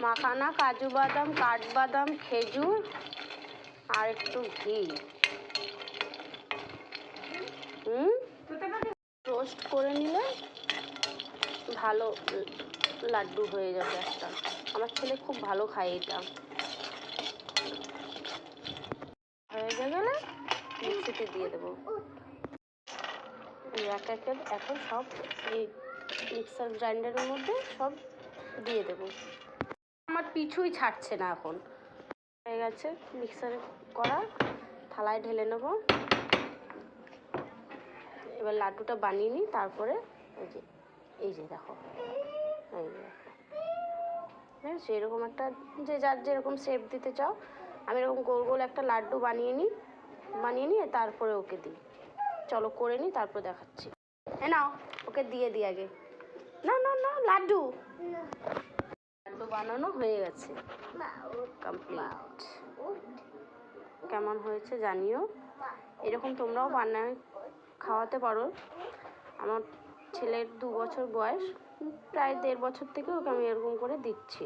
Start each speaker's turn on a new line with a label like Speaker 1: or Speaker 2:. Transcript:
Speaker 1: মাখানা, কাজু বাদাম, কাঠবাদাম, খেজুর আর একটু ঘি রোস্ট করে নিলে ভালো লাড্ডু হয়ে যাবে একটা। আমার ছেলে খুব ভালো খায় এটা। হয়ে গেলে মিক্সিতে দিয়ে দেবো। এক এক এখন সব এই মিক্সার গ্রাইন্ডারের মধ্যে সব দিয়ে দেবো। আমার পিছুই ছাড়ছে না এখন। হয়ে গেছে মিক্সারে করা, থালায় ঢেলে নেব। এবার লাড্ডুটা বানিয়ে নিই, তারপরে এই যে দেখো, এই যে সেরকম একটা, যে যার যেরকম শেপ দিতে চাও, আমি এরকম গোল গোল একটা লাড্ডু বানিয়ে নিয়ে তারপরে ওকে দিই। চলো করে নিই, তারপর দেখাচ্ছি। নাও ওকে দিয়ে দিই আগে। না না না, লাড্ডু বানানো হয়ে গেছে, কমপ্লিট। কেমন হয়েছে জানিও। এরকম তোমরাও বানায় খাওয়াতে পারো। আমার ছেলের 2 বছর বয়স, প্রায় 1.5 বছর থেকে ওকে আমি এরকম করে দিচ্ছি।